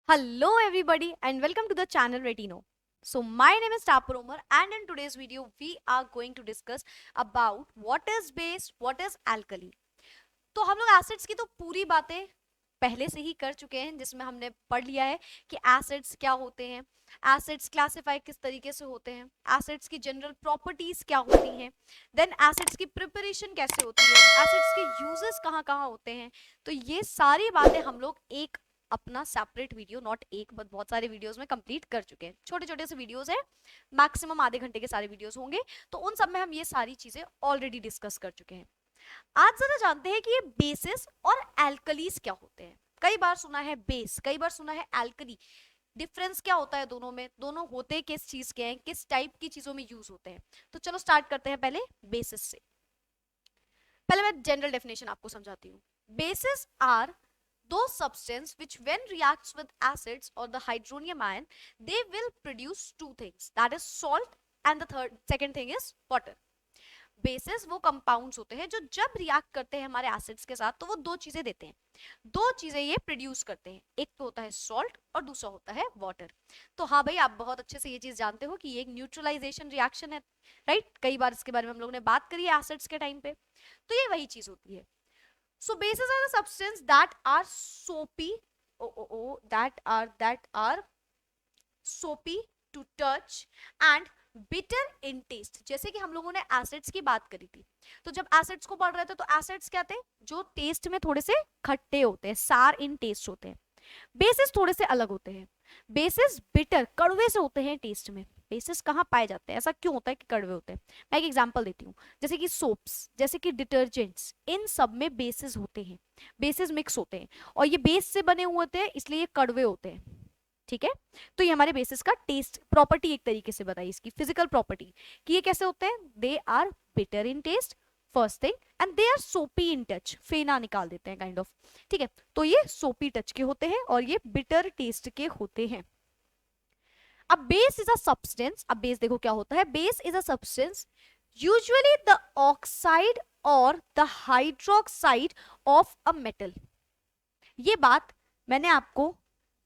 Hello everybody and welcome to the channel Retino. So my name is Tapur Umar and in today's video we are going to discuss about what is base, what is alkali. तो हम लोग acids की तो पूरी बातें पहले से ही कर चुके हैं जिसमें हमने पढ़ लिया है कि एसिड्स क्या होते हैं, एसिड्स क्लासिफाई किस तरीके से होते हैं, एसिड्स की जनरल प्रॉपर्टीज क्या होती हैं, देन एसिड्स की प्रिपरेशन कैसे होती है, एसिड्स के यूजेस कहाँ कहाँ होते हैं. तो ये सारी बातें हम लोग एक अपना सेपरेट वीडियो, नॉट एक बट बहुत सारे वीडियोस में कंप्लीट कर चुके हैं. छोटे छोटे से वीडियोस हैं, मैक्सिमम आधे घंटे के सारे वीडियोस होंगे. तो उन सब में हम ये सारी चीजें ऑलरेडी डिस्कस कर चुके हैं. आज जरा जानते हैं कि ये बेसिस और एल्कलीज क्या होते हैं. कई बार सुना है बेस, कई बार सुना है एल्कली. डिफरेंस क्या होता है दोनों में, दोनों होते किस चीज के हैं, किस टाइप की चीजों में यूज होते हैं. तो चलो स्टार्ट करते हैं पहले बेसिस से. पहले मैं जनरल डेफिनेशन आपको समझाती हूँ. Bases are those substance which when reacts with acids or the hydronium ion they will produce two things, that is salt and the second thing is water. Basis वो compounds होते हैं जो जब react करते हैं हमारे एसिड्स के साथ तो वो दो चीजें देते हैं, दो चीजें ये प्रोड्यूस करते हैं. एक तो होता है सॉल्ट और दूसरा होता है वाटर. तो हाँ भाई, आप बहुत अच्छे से ये चीज जानते हो कि ये एक न्यूट्रलाइजेशन रिएक्शन है, राइट. कई बार इसके बारे में हम लोगों ने बात करी है एसिड्स के टाइम पे. तो ये वही चीज होती है. So bases are the substance that are soapy, that are soapy to touch and bitter in taste. जैसे कि हम लोगों ने एसिड्स की बात करी थी, तो जब एसिड्स को पढ़ रहे थे तो एसिड्स क्या थे, जो टेस्ट में थोड़े से खट्टे होते हैं, सार इन टेस्ट होते हैं. बेसिस थोड़े से अलग होते हैं. बेसिस बिटर, कड़वे से होते हैं टेस्ट में. बेसिस कहाँ पाए जाते हैं, ऐसा क्यों होता है कि कड़वे होते हैं. मैं एक एग्जांपल देती हूँ. जैसे कि सोप्स, जैसे कि डिटर्जेंट्स, इन सब में बेसिस होते हैं, बेसिस मिक्स होते हैं और ये बेस से बने हुए होते हैं इसलिए ये कड़वे होते हैं. ठीक है. तो ये हमारे बेसिस का टेस्ट प्रॉपर्टी एक तरीके से बताई, इसकी फिजिकल प्रॉपर्टी कि ये कैसे होते हैं. They are bitter in taste first thing and they are soapy in touch, फेना निकाल देते हैं काइंड ऑफ. ठीक है. तो ये सोपी टच के होते हैं और ये बिटर टेस्ट के होते हैं. अब बेस इज अ सब्सटेंस, अब बेस देखो क्या होता है. Base is a substance usually the oxide और the hydroxide of a metal. ये बात मैंने आपको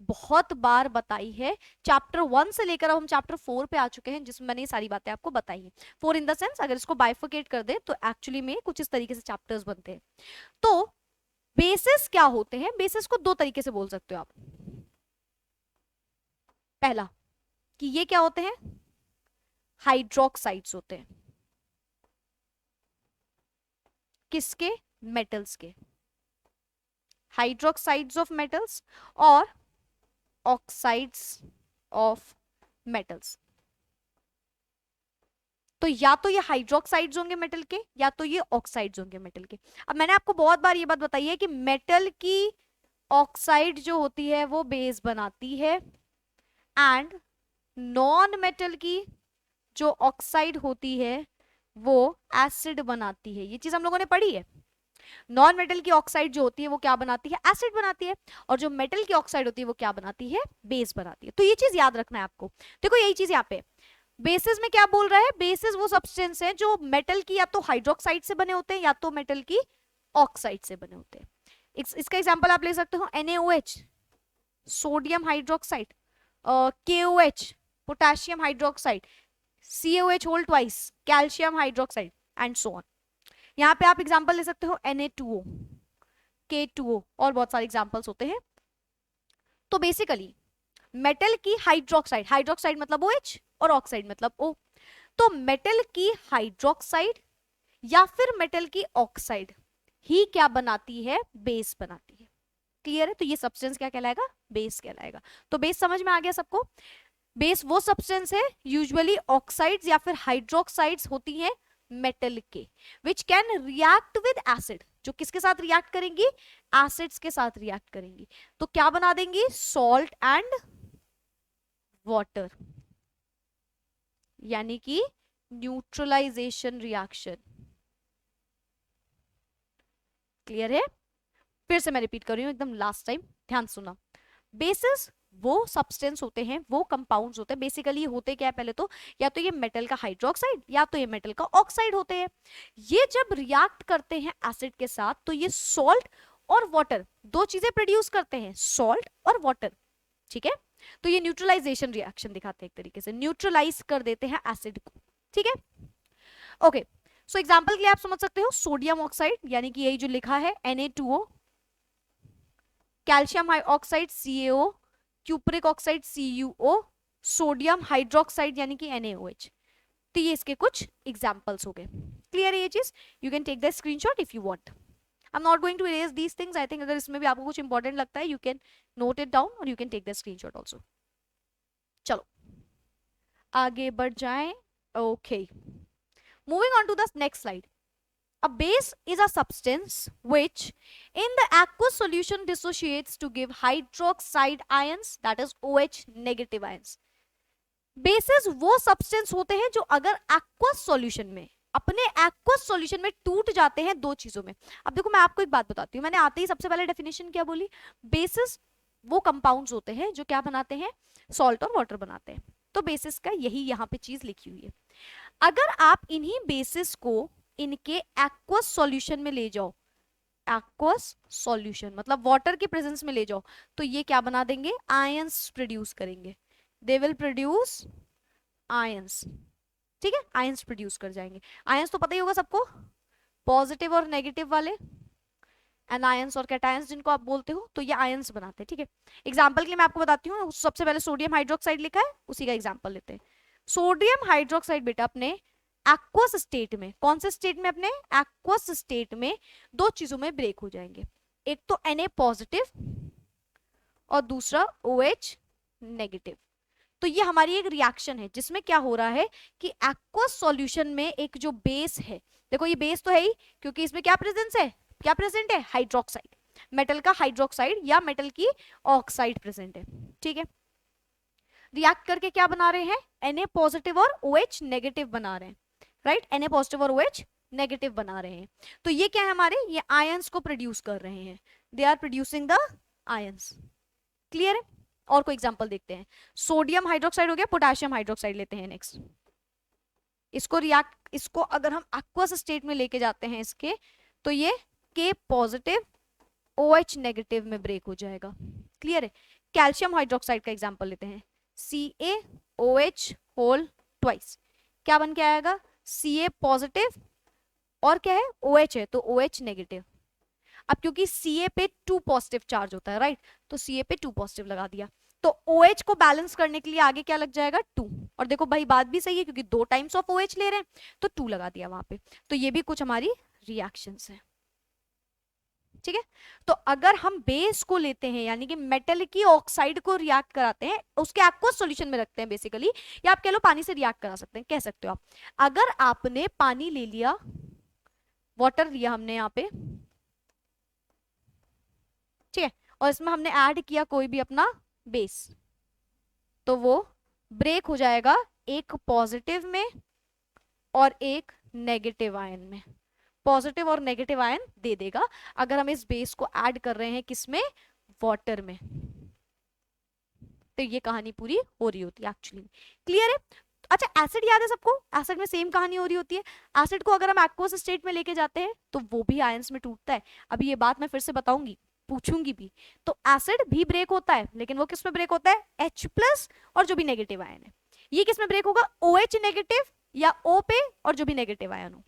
बहुत बार बताई है. चैप्टर 1 से लेकर अब हम चैप्टर 4 पे आ चुके हैं जिसमें मैंने ये सारी बातें आपको बताई हैं. 4 इन द सेंस अगर इसको बाइफिकेट कर दे तो एक्चुअली में कुछ इस तरीके से चैप्टर्स बनते हैं. तो बेसिस क्या होते हैं, बेसिस को दो तरीके से बोल सकते हो आप. पहला कि ये क्या होते हैं, हाइड्रोक्साइड्स होते हैं. किसके, मेटल्स के. हाइड्रोक्साइड्स ऑफ मेटल्स और ऑक्साइड्स ऑफ मेटल्स. तो या तो ये हाइड्रोक्साइड्स होंगे मेटल के या तो ये ऑक्साइड्स होंगे मेटल के. अब मैंने आपको बहुत बार ये बात बताई है कि मेटल की ऑक्साइड जो होती है वो बेस बनाती है एंड नॉन मेटल की जो ऑक्साइड होती है वो एसिड बनाती है. ये चीज हम लोगों ने पढ़ी है. नॉन मेटल की ऑक्साइड जो होती है वो क्या बनाती है, एसिड बनाती है. और जो मेटल की ऑक्साइड होती है वो क्या बनाती है, बेस बनाती है. तो ये चीज याद रखना है आपको. देखो यही चीज यहाँ पे बेसिस में क्या बोल रहा है. बेसिस वो सब्सटेंस है जो मेटल की या तो हाइड्रोक्साइड से बने होते हैं या तो मेटल की ऑक्साइड से बने होते हैं. इसका एग्जांपल आप ले सकते हो NaOH, sodium hydroxide, KOH, potassium hydroxide, CaOH whole twice, calcium hydroxide and so on. यहाँ पे आप एग्जांपल ले सकते हो Na2O, K2O और बहुत सारे एग्जांपल्स होते हैं. तो बेसिकली मेटल की हाइड्रोक्साइड, हाइड्रोक्साइड मतलब OH और ऑक्साइड मतलब O. तो मेटल की हाइड्रोक्साइड या फिर मेटल की ऑक्साइड ही क्या बनाती है, बेस बनाती है. क्लियर है. तो ये सब्सटेंस क्या कहलाएगा, बेस कहलाएगा. तो बेस समझ में आ गया सबको. बेस वो सब्सटेंस है यूजुअली ऑक्साइड्स या फिर हाइड्रोक्साइड्स होती हैं मेटल के, which can react with acid. जो किसके साथ रिएक्ट करेंगी, एसिड्स के साथ रिएक्ट करेंगी. तो क्या बना देंगी, सॉल्ट एंड वाटर, यानी कि न्यूट्रलाइजेशन रिएक्शन. क्लियर है. फिर से मैं रिपीट कर रही हूं एकदम लास्ट टाइम, ध्यान सुना. बेसिस वो सब्सटेंस होते हैं, वो कंपाउंड्स होते हैं. बेसिकली होते क्या है, पहले तो या तो ये मेटल का हाइड्रोक्साइड या तो ये मेटल का ऑक्साइड होते हैं. ये जब रिएक्ट करते हैं एसिड के साथ तो ये सॉल्ट और वाटर, दो चीजें प्रोड्यूस करते हैं, सॉल्ट और वाटर. ठीक है, तो ये न्यूट्रलाइजेशन रिएक्शन दिखाते हैं, एक तरीके से न्यूट्रलाइज कर देते हैं एसिड को, ठीक है। ओके, सो एग्जांपल के लिए आप समझ सकते हो सोडियम ऑक्साइड यानी कि यही जो लिखा है Na2O, calcium oxide CaO, cupric oxide CuO, sodium hydroxide यानी कि NaOH। तो ये इसके कुछ एग्जांपल्स हो गए। क्लियर है ये चीज? You can take the screenshot if you want. I am not going to erase these things. I think अगर इसमें भी आपको कुछ इंपॉर्टेंट लगता है you can note it down और you can take the screenshot also. चलो आगे बढ़ जाएं। Okay, moving on to the next slide. A base is a substance which in the aqueous solution dissociates to give hydroxide ions, that is OH negative ions. Basis वो substance होते हैं जो अगर aqueous solution में, अपने aqueous solution में टूट जाते हैं दो चीजों में। अब देखो मैं आपको एक बात बताती हूँ, मैंने आते ही सबसे पहले डेफिनेशन क्या बोली, बेसिस वो कंपाउंड्स होते हैं जो क्या बनाते हैं, सॉल्ट और वाटर बनाते हैं। तो बेसिस का यही यहाँ पे चीज लिखी हुई है। अगर आप इन्हीं बेसिस को इनके एक्वस सॉल्यूशन में ले जाओ, एक्वस सॉल्यूशन मतलब वाटर के प्रेजेंस में ले जाओ, तो ये क्या बना देंगे, आयंस प्रोड्यूस करेंगे। दे विल प्रोड्यूस आयंस, ठीक है, आयंस प्रोड्यूस कर जाएंगे। आयंस तो पता ही होगा सबको, पॉजिटिव और नेगेटिव वाले, एनायंस और कैटायंस जिनको आप बोलते हो, तो ये आयंस बनाते हैं, ठीक है। एग्जांपल के लिए मैं आपको बताती हूँ, सबसे पहले सोडियम हाइड्रोक्साइड लिखा है, उसी का एग्जांपल लेते हैं। सोडियम हाइड्रोक्साइड बेटा अपने एक्वस स्टेट में, कौन से स्टेट में, अपने एक्वस स्टेट में दो चीजों में ब्रेक हो जाएंगे, एक तो Na पॉजिटिव और दूसरा OH नेगेटिव। तो ये हमारी एक रिएक्शन है जिसमें क्या हो रहा है कि एक्वस सॉल्यूशन में एक जो बेस है, देखो ये बेस तो है ही क्योंकि इसमें क्या प्रेजेंस है, क्या प्रेजेंट है, हाइड्रोक्साइड, मेटल का हाइड्रोक्साइड या मेटल की ऑक्साइड प्रेजेंट है, ठीक है। रिएक्ट करके क्या बना रहे हैं, Na पॉजिटिव और OH नेगेटिव बना रहे हैं, राइट, Na पॉजिटिव और OH नेगेटिव बना रहे हैं। तो ये क्या है हमारे, ये आयंस को प्रोड्यूस कर रहे हैं, they are producing the ions. Clear है? और कोई एग्जांपल देखते हैं। सोडियम हाइड्रोक्साइड हो गया, पोटेशियम हाइड्रोक्साइड लेते हैं नेक्स्ट। इसको अगर हम एक्वस स्टेट में लेके जाते हैं इसके, तो ये K पॉजिटिव OH नेगेटिव में ब्रेक हो जाएगा। क्लियर है? कैल्शियम हाइड्रोक्साइड का एग्जांपल लेते हैं, CaOH होल ट्वाइस, क्या बन के आएगा, Ca पॉजिटिव और क्या है, OH है तो OH नेगेटिव। अब क्योंकि Ca पे 2 पॉजिटिव चार्ज होता है, राइट, तो Ca पे 2 पॉजिटिव लगा दिया, तो OH को बैलेंस करने के लिए आगे क्या लग जाएगा, 2। और देखो भाई बात भी सही है क्योंकि 2 टाइम्स ऑफ OH ले रहे हैं तो 2 लगा दिया वहां पे। तो ये भी कुछ हमारी रिएक्शंस हैं, ठीक है। तो अगर हम बेस को लेते हैं यानी कि मेटल की ऑक्साइड को रिएक्ट कराते हैं, उसके एक्वस सॉल्यूशन में रखते हैं बेसिकली, या आप कह लो पानी से रिएक्ट करा सकते हैं, कह सकते हो आप। अगर आपने पानी ले लिया, वाटर लिया हमने यहाँ पे, ठीक है, और इसमें हमने ऐड किया कोई भी अपना बेस, तो वो ब्रेक हो जाएगा एक पॉजिटिव में और एक नेगेटिव आयन में, पॉजिटिव और नेगेटिव आयन दे देगा अगर हम इस बेस को ऐड कर रहे हैं किसमें, वाटर में। तो ये कहानी पूरी हो रही होती है एक्चुअली। क्लियर है? अच्छा एसिड याद है सबको, एसिड में सेम कहानी हो रही होती है। एसिड को अगर हम एक्वस स्टेट में लेके जाते हैं तो वो भी आयंस में टूटता है। अभी ये बात मैं फिर से बताऊंगी, पूछूंगी भी। तो एसिड भी ब्रेक होता है, लेकिन वो किस में ब्रेक होता है, H+ और जो भी नेगेटिव आयन है। ये किस में ब्रेक होगा, OH नेगेटिव या O पे और जो भी नेगेटिव आयन हो,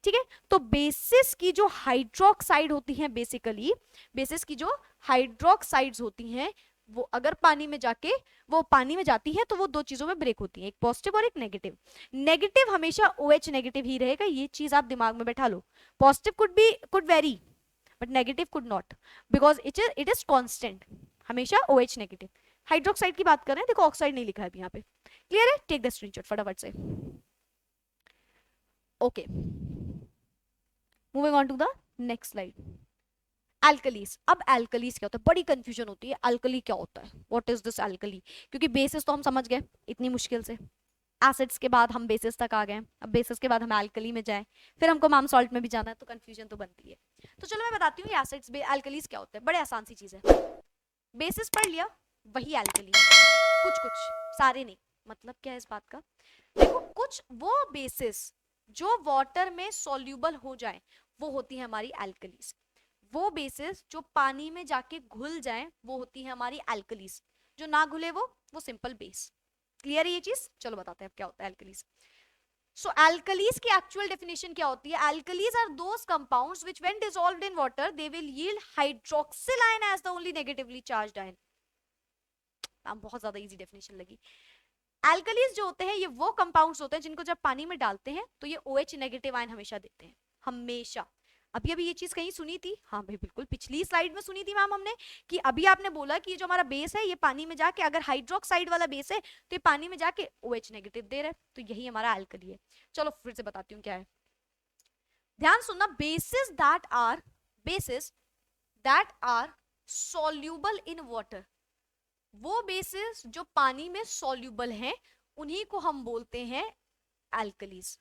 ठीक है। तो बेसिस की जो हाइड्रोक्साइड होती हैं, बेसिकली बेसिस की जो हाइड्रोक्साइड्स होती हैं, वो अगर पानी में जाके वो पानी में जाती है तो वो दो चीजों में ब्रेक होती है, एक पॉजिटिव और एक नेगेटिव। नेगेटिव हमेशा OH नेगेटिव ही रहेगा, ये चीज आप दिमाग में बैठा लो। Positive could vary but negative could not, because it is constant, हमेशा OH नेगेटिव। हाइड्रोक्साइड की बात कर रहे हैं, देखो ऑक्साइड नहीं लिखा है यहाँ पे। क्लियर है? टेक द स्क्रीनशॉट फटाफट से। Okay, moving on to the next slide. Alkalis. अब एल्कलीज क्या होता है, बड़ी कंफ्यूजन होती है, एल्कली क्या होता है, व्हाट इज दिस एल्कली। क्योंकि बेसिस तो हम समझ गए इतनी मुश्किल से, एसिड्स के बाद हम बेसिस तक आ गए, अब बेसिस के बाद हम एल्कली में जाएं, फिर हमको माम सॉल्ट में भी जाना है, तो कंफ्यूजन तो बनती है। तो चलो मैं बताती हूँ एसिड्स एल्कलीज क्या होते हैं, बड़े आसान सी चीज है। बेसिस पढ़ लिया, वही एल्कली है, कुछ सारे नहीं। मतलब क्या है इस बात का, देखो कुछ वो बेसिस जो वाटर में सॉल्यूबल हो जाए वो होती है हमारी एल्कलीज, वो बेसिस जो पानी में जाके घुल जाए वो होती है हमारी एल्कलीज। जो ना घुले वो सिंपल बेस। क्लियर है ये चीज? चलो बताते हैं अब क्या होता है एल्कलीज। सो एल्कलीज की एक्चुअल डेफिनेशन क्या होती है? Alkalis are those compounds which when dissolved in water they will yield hydroxyl ion as the only negatively charged ion. बहुत ज्यादा इजी डेफिनेशन लगी। एल्कलीज जो होते हैं ये वो कंपाउंड्स होते हैं जिनको जब पानी में डालते हैं तो ये OH नेगेटिव आयन हमेशा देते हैं, हमेशा। अभी अभी ये चीज कहीं सुनी थी? हाँ भाई बिल्कुल, पिछली स्लाइड में सुनी थी मैम हमने, कि अभी आपने बोला कि ये जो हमारा बेस है ये पानी में जाके अगर हाइड्रोक्साइड वाला बेस है तो ये पानी में जाके OH नेगेटिव दे रहा है, तो यही हमारा एल्कली है। चलो फिर से बताती हूँ क्या है, ध्यान सुनना। Bases that are soluble in water, वो बेसिस जो पानी में सॉल्यूबल हैं उन्हीं को हम बोलते हैं alkalis.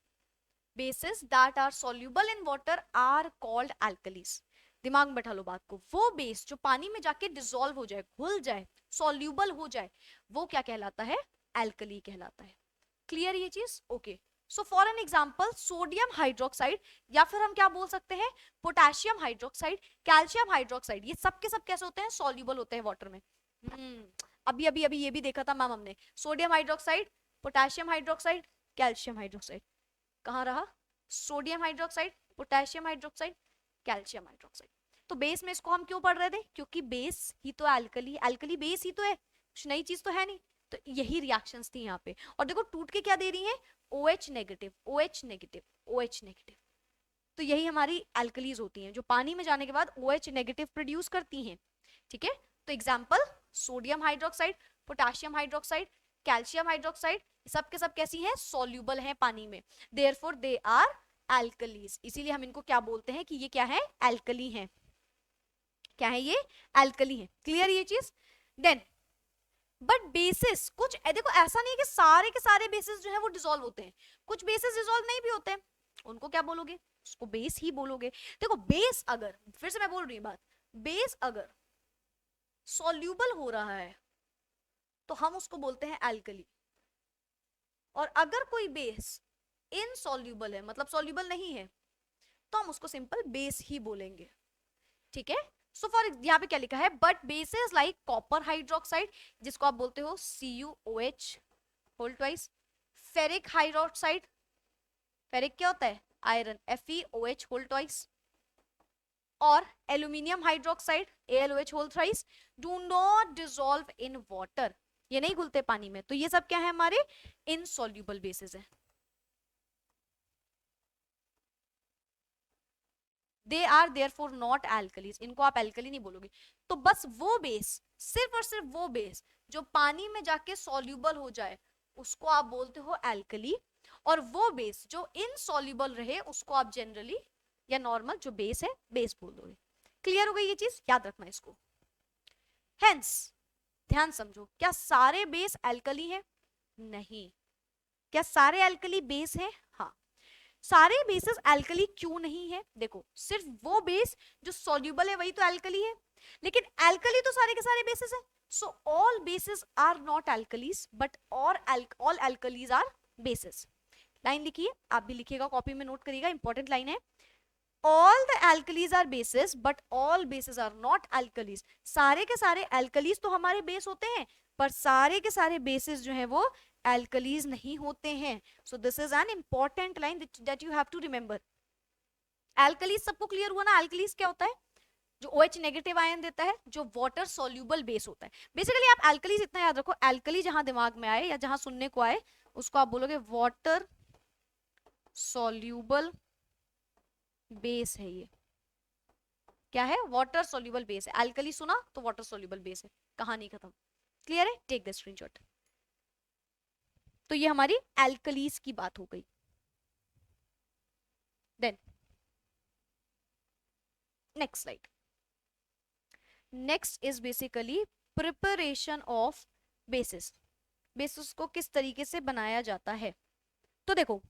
Bases that are soluble in water are called alkalis. दिमाग में बैठा लो बात को, वो बेस जो पानी में जाके डिसॉल्व हो जाए, घुल जाए, सॉल्यूबल हो जाए, वो क्या कहलाता है? एल्कली कहलाता है। क्लियर ये चीज? Okay. So for an example sodium hydroxide, या फिर हम क्या बोल सकते हैं, पोटेशियम हाइड्रोक्साइड, कैल्शियम हाइड्रोक्साइड, ये सब के सब कैसे होते हैं? सॉल्यूबल होते हैं वाटर में। अभी अभी अभी ये भी देखा था मैम हमने, sodium hydroxide, potassium hydroxide, calcium hydroxide. कहाँ रहा? Sodium hydroxide, potassium hydroxide, calcium hydroxide. तो बेस में इसको हम क्यों पढ़ रहे थे? क्योंकि बेस ही तो एल्कली, एल्कली बेस ही तो है, कुछ नई चीज तो है नहीं। तो यही रिएक्शंस थी यहाँ पे। और देखो टूट के क्या दे रही है? OH negative, OH negative, OH negative. तो यही हमारी एल्कलीज होती हैं जो पानी में जाने के बाद OH नेगेटिव प्रोड्यूस करती हैं। ठीक है, तो example sodium hydroxide, potassium hydroxide, calcium hydroxide, सब के सब कैसी हैं? सॉल्यूबल हैं पानी में, देयरफॉर दे आर एल्कलीज। इसीलिए हम इनको क्या बोलते हैं कि ये क्या है? एल्कली हैं। क्या है ये? एल्कली है। क्लियर ये चीज? देन बट बेसिस कुछ देखो, ऐसा नहीं है कि सारे के सारे बेसिस जो है वो डिसॉल्व होते हैं, कुछ बेसिस डिसॉल्व नहीं भी होते हैं, उनको क्या बोलोगे? उसको बेस ही बोलोगे। देखो बेस अगर, फिर से मैं बोल रही हूँ बात, बेस अगर सॉल्यूबल हो रहा है तो हम उसको बोलते हैं एल्कली, और अगर कोई बेस इनसॉल्यूबल है, मतलब सॉल्यूबल नहीं है, तो हम उसको सिंपल बेस ही बोलेंगे। ठीक है, सो फॉर यहाँ पे क्या लिखा है, but bases like copper hydroxide, जिसको आप बोलते हो CuOH whole twice, ferric hydroxide, ferric क्या होता है? आयरन, FeOH होल ट्वाइस, और aluminium hydroxide AlOH whole thrice, do not dissolve in water, ये नहीं घुलते पानी में। तो ये सब क्या है? हमारे इनसॉल्यूबल बेसिस है। They are therefore not alkalis, इनको आप एल्कली नहीं बोलोगे। तो बस वो बेस, सिर्फ और सिर्फ वो बेस जो पानी में जाके सॉल्यूबल हो जाए उसको आप बोलते हो एल्कली, और वो बेस जो इनसॉल्यूबल रहे उसको आप जनरली या नॉर्मल जो बेस है बेस बोल दोगे। क्लियर हो गई ये चीज? याद रखना इसको। हेंस ध्यान समझो, क्या सारे बेस एल्कली हैं? नहीं। क्या सारे एल्कली बेस हैं? हाँ। सारे बेसेस एल्कली क्यों नहीं है? देखो सिर्फ वो बेस जो सॉल्यूबल है वही तो एल्कली है, लेकिन एल्कली तो सारे के सारे बेसेस है। So all bases are not alkalis but all alkalis are bases. Line लिखिए, आप भी लिखिएगा, कॉपी में नोट करिएगा, इंपॉर्टेंट लाइन है। All the alkalis are bases but all bases are not alkalis. सारे के सारे एल्कलीज तो हमारे बेस होते हैं, पर सारे के सारे बेसिस जो है वो एल्कलीज नहीं होते हैं। So this is an important line that you have to remember. Alkalis सबको क्लियर हुआ ना? एल्कलीज क्या होता है? जो OH नेगेटिव आयन देता है, जो वाटर सॉल्यूबल बेस होता है। बेसिकली आप एल्कलीज इतना याद रखो, एल्कली जहां दिमाग में आए या जहां सुनने को आए उसको आप बोलोगे वाटर सॉल्यूबल बेस है। ये क्या है? वाटर सॉल्यूबल बेस है। एल्कली सुना तो वाटर सॉल्यूबल बेस है, कहानी खत्म। क्लियर है? Take the screenshot. तो ये हमारी एल्कलीज की बात हो गई। Then next slide. Next is basically preparation of bases. Bases को किस तरीके से बनाया जाता है? तो देखो,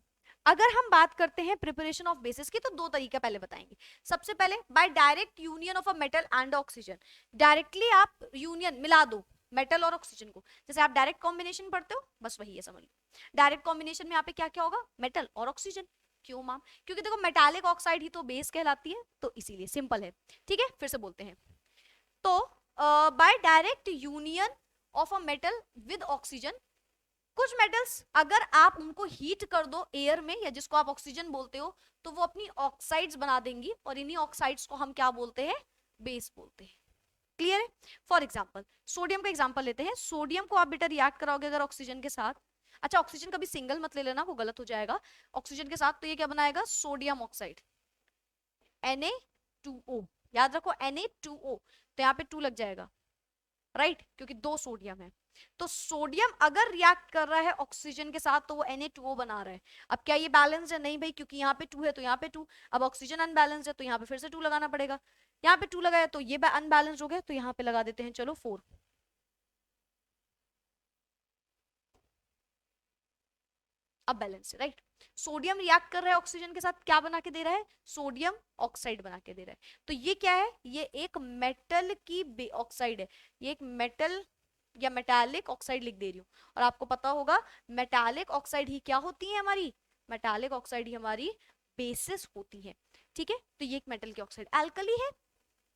अगर हम बात करते हैं प्रिपरेशन ऑफ बेसिस की तो दो तरीका पहले बताएंगे। सबसे पहले by direct union of a metal and oxygen. Directly आप यूनियन मिला दो मेटल और ऑक्सीजन को, जैसे आप डायरेक्ट कॉम्बिनेशन पढ़ते हो, बस वही है, समझ लो। डायरेक्ट कॉम्बिनेशन में यहाँ पे क्या क्या होगा? मेटल और ऑक्सीजन। क्यों मैम? क्योंकि देखो मेटालिक ऑक्साइड ही तो बेस कहलाती है, तो इसीलिए सिंपल है। ठीक है, फिर से बोलते हैं। तो by direct union of a metal with oxygen. कुछ मेटल्स अगर आप उनको हीट कर दो एयर में, या जिसको आप ऑक्सीजन बोलते हो, तो वो अपनी ऑक्साइड्स बना देंगी, और इन्हीं ऑक्साइड्स को हम क्या बोलते हैं? बेस बोलते हैं। क्लियर है? फॉर एग्जाम्पल सोडियम का एग्जाम्पल लेते हैं। सोडियम को आप बेटा रिएक्ट कराओगे अगर ऑक्सीजन के साथ, अच्छा ऑक्सीजन कभी सिंगल मत ले लेना, वो गलत हो जाएगा। ऑक्सीजन के साथ तो ये क्या बनाएगा? Sodium oxide, Na2O। याद रखो Na2O, तो यहाँ पे 2 लग जाएगा, राइट क्योंकि 2 सोडियम है। तो सोडियम अगर रिएक्ट कर रहा है ऑक्सीजन के साथ तो वो Na2O बना रहा है। अब क्या ये बैलेंस है? नहीं भाई, क्योंकि यहाँ पे 2 है तो यहाँ पे 2। अब ऑक्सीजन अनबैलेंस है तो यहाँ पे फिर से 2 लगाना पड़ेगा। यहाँ पे 2 लगाया तो ये अनबैलेंस हो गया, तो यहाँ पे लगा देते हैं चलो 4। अब बैलेंस है, राइट। सोडियम रिएक्ट कर रहा है ऑक्सीजन के साथ, क्या बना के दे रहा है? सोडियम ऑक्साइड बना के दे रहा है। तो ये क्या है? ये एक मेटल की ऑक्साइड है। ये एक मेटल या मेटालिक ऑक्साइड लिख दे रही हूँ। और आपको पता होगा मेटालिक ऑक्साइड ही क्या होती है हमारी? मेटालिक ऑक्साइड ही हमारी बेसिस होती है। ठीक है, तो ये एक मेटल की ऑक्साइड एल्कली है?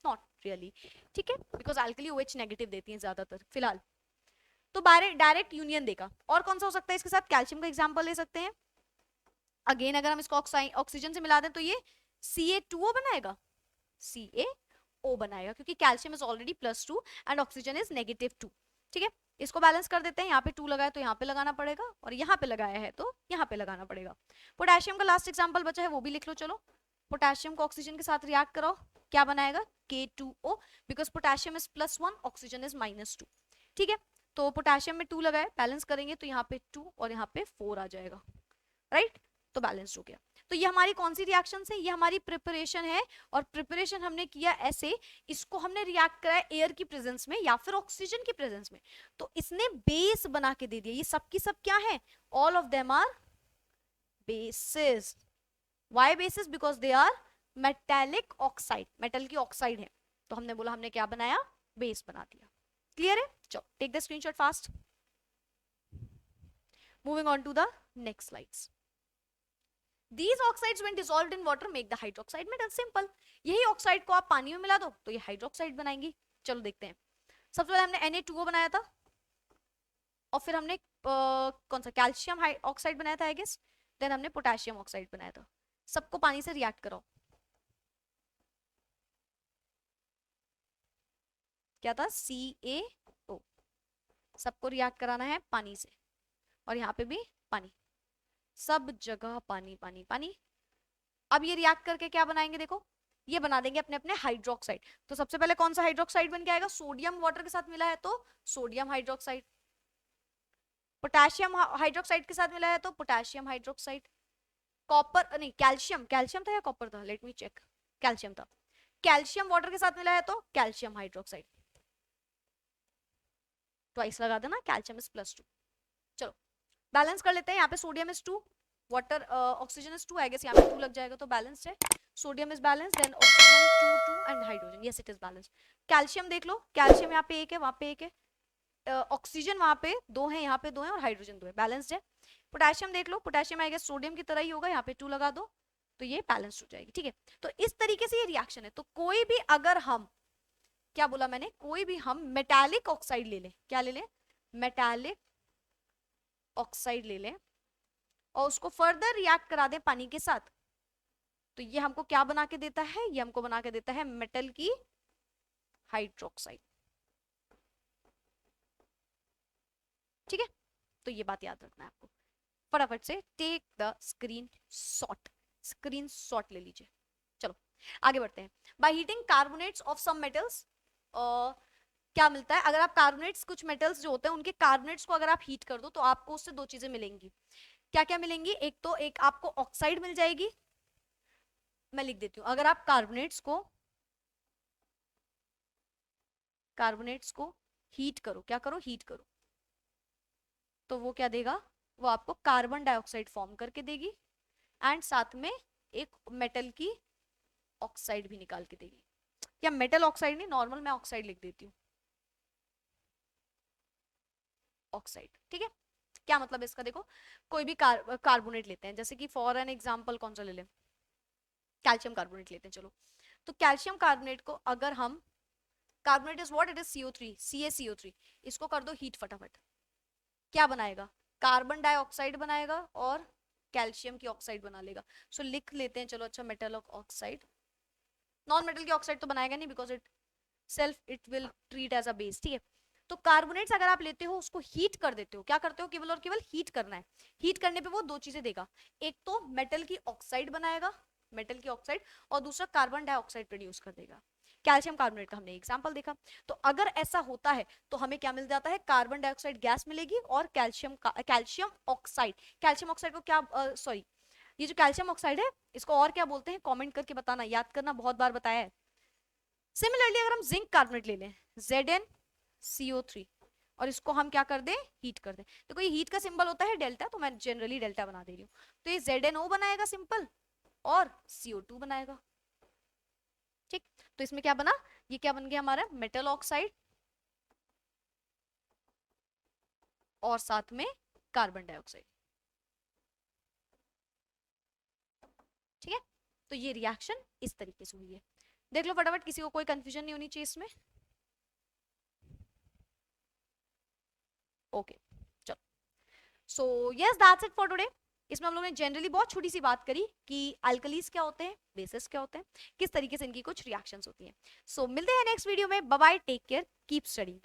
Not really. ठीक है, बिकॉज एल्कली OH नेगेटिव देती है ज्यादातर फिलहाल। तो डायरेक्ट यूनियन देगा। और कौन सा हो सकता है इसके साथ? कैल्शियम का एग्जाम्पल ले सकते हैं। अगेन अगर हम इसको ऑक्सीजन से मिला दें तो ये Ca2O बनाएगा, CaO बनाएगा, क्योंकि calcium is already +2 and oxygen is -2। ठीक है, इसको बैलेंस कर देते हैं। यहाँ पे 2 लगाया तो यहाँ पे लगाना पड़ेगा, और यहाँ पे लगाया है तो यहाँ पे लगाना पड़ेगा। पोटेशियम का लास्ट एग्जाम्पल बचा है, वो भी लिख लो चलो। पोटेशियम को ऑक्सीजन के साथ रिएक्ट कराओ, क्या बनाएगा? K2O, because potassium is +1, oxygen is -2। ठीक है, तो पोटेशियम में 2 लगाए, बैलेंस करेंगे तो यहाँ पे 2 और यहाँ पे 4 आ जाएगा, राइट। तो बैलेंस हो गया। तो ये हमारी कौन सी रिएक्शन है? ये हमारी प्रिपरेशन है। और प्रिपरेशन हमने किया ऐसे, इसको हमने रिएक्ट कराया एयर की प्रेजेंस में या फिर ऑक्सीजन की प्रेजेंस में, तो इसने बेस बना के दे दिया। ये सब की सब क्या है? All of them are bases. Why bases? Because they are metallic oxide, metal की ऑक्साइड है। तो हमने बोला हमने क्या बनाया? बेस बना दिया। क्लियर है? चलो take the screenshot fast. Moving on to the next slides. These oxides when dissolved in water make the hydroxide metal, simple। यही ऑक्साइड को आप पानी में मिला दो तो ये हाइड्रोक्साइड बनाएंगी। चलो देखते हैं। सबसे पहले हमने Na2O बनाया था, और फिर हमने कौन सा कैल्शियम ऑक्साइड बनाया था आई गेस, देन हमने पोटेशियम ऑक्साइड बनाया था। सबको पानी से रिएक्ट कराओ। क्या था? CaO। सबको रिएक्ट कराना है पानी से, और यहाँ पे भी पानी, सब जगह पानी पानी पानी। अब ये रिएक्ट करके क्या बनाएंगे? देखो, ये बना देंगे अपने अपने हाइड्रोक्साइड। तो सबसे पहले कौन सा हाइड्रोक्साइड बन के आएगा? सोडियम वाटर के साथ मिला है तो सोडियम हाइड्रोक्साइड। पोटेशियम हाइड्रोक्साइड के साथ मिला है तो पोटेशियम हाइड्रोक्साइड। कॉपर नहीं, कैल्शियम, कैल्शियम था या कॉपर था? Let me check. कैल्शियम था। कैल्शियम वाटर के साथ मिला है तो कैल्शियम हाइड्रोक्साइड। ट्वाइस लगा देना, कैल्शियम इज +2। चलो बैलेंस कर लेते हैं। यहाँ पे sodium is 2, water oxygen is 2, I guess यहाँ पे 2 लग जाएगा तो बैलेंस है। Sodium is balance, then oxygen 2 2 and hydrogen, yes it is balance. Calcium देख लो, कैल्शियम यहाँ पे 1 है, वहां पे 1 है, ऑक्सीजन वहां पे 2 है, यहाँ पे 2 है, और हाइड्रोजन 2 है, बैलेंस्ड है। पोटेशियम देख लो, पोटेशियम आई गेस सोडियम की तरह ही होगा, यहाँ पे 2 लगा दो तो ये बैलेंस्ड हो जाएगी। ठीक है, तो इस तरीके से ये रिएक्शन है। तो कोई भी अगर हम, क्या बोला मैंने, कोई भी हम मेटालिक ऑक्साइड ले लें, क्या ले लें? मेटालिक ऑक्साइड ले लें, और उसको फर्दर रिएक्ट करा दें पानी के साथ, तो ये हमको क्या बना के देता है? ये हमको बना के देता है मेटल की हाइड्रोक्साइड। ठीक है, तो ये बात याद रखना है आपको। फटाफट से टेक द स्क्रीन शॉट ले लीजिए। चलो आगे बढ़ते हैं। By heating carbonates of some metals, क्या मिलता है? अगर आप कार्बोनेट्स, कुछ मेटल्स जो होते हैं उनके कार्बोनेट्स को अगर आप हीट कर दो तो आपको उससे 2 चीजें मिलेंगी। क्या क्या मिलेंगी? एक तो एक आपको ऑक्साइड मिल जाएगी, मैं लिख देती हूँ। अगर आप कार्बोनेट्स को हीट करो, क्या करो? हीट करो, तो वो क्या देगा? वो आपको कार्बन डाइऑक्साइड फॉर्म करके देगी, एंड साथ में एक मेटल की ऑक्साइड भी निकाल के देगी। या मेटल ऑक्साइड नहीं, नॉर्मल मैं ऑक्साइड लिख देती हूँ, ऑक्साइड। ठीक है, क्या मतलब इसका? देखो, कोई भी कार्बोनेट लेते हैं, जैसे कि फॉर एन एग्जांपल कौन सा ले लें? कैल्शियम कार्बोनेट लेते हैं चलो। तो कैल्शियम कार्बोनेट को अगर हम carbonate is what, it is CO3, CaCO3। इसको कर दो हीट फटाफट, क्या बनाएगा, कार्बन डाइऑक्साइड बनाएगा और कैल्शियम की ऑक्साइड बना लेगा। सो लिख लेते हैं चलो, अच्छा मेटल ऑक्साइड। नॉन मेटल की ऑक्साइड तो बनाएगा नहीं because itself it will treat as a base, ठीक है। तो कार्बोनेट्स अगर आप लेते हो उसको हीट कर देते हो, क्या करते हो, केवल और केवल हीट करना है। हीट करने पे वो दो चीजें देगा, एक तो मेटल की ऑक्साइड बनाएगा, मेटल की ऑक्साइड, और दूसरा कार्बन डाइऑक्साइड प्रोड्यूस कर देगा। कैल्शियम कार्बोनेट का हमने एग्जांपल देखा। तो अगर ऐसा होता है तो हमें क्या मिल जाता है, कार्बन डाइऑक्साइड गैस मिलेगी और कैल्शियम ऑक्साइड। कैल्शियम ऑक्साइड को क्या, सॉरी, ये जो कैल्शियम ऑक्साइड है इसको और क्या बोलते हैं, कमेंट करके बताना, याद करना, बहुत बार बताया है। सिमिलरली अगर हम जिंक कार्बोनेट ले लें, ZnCO3, और इसको हम क्या कर दें, हीट कर दें। देखो ये हीट का सिंबल होता है डेल्टा, तो मैं जनरली डेल्टा बना दे रही हूँ। तो ये ZnO बनाएगा सिंपल, और CO2 बनाएगा, ठीक। तो इसमें क्या बना, ये क्या बन गया हमारा, मेटल ऑक्साइड और साथ में कार्बन डाइऑक्साइड, ठीक है। तो ये रिएक्शन इस तरीके से हुई है। देख लो फटाफट, किसी को कोई कंफ्यूजन नहीं होनी चाहिए इसमें। ओके, चलो। So yes, that's it for today. इसमें हम लोगों ने जनरली बहुत छोटी सी बात करी कि अल्कलीज क्या होते हैं, बेसिस क्या होते हैं, किस तरीके से इनकी कुछ रिएक्शंस होती हैं। सो मिलते हैं नेक्स्ट वीडियो में, bye bye, take care, keep studying.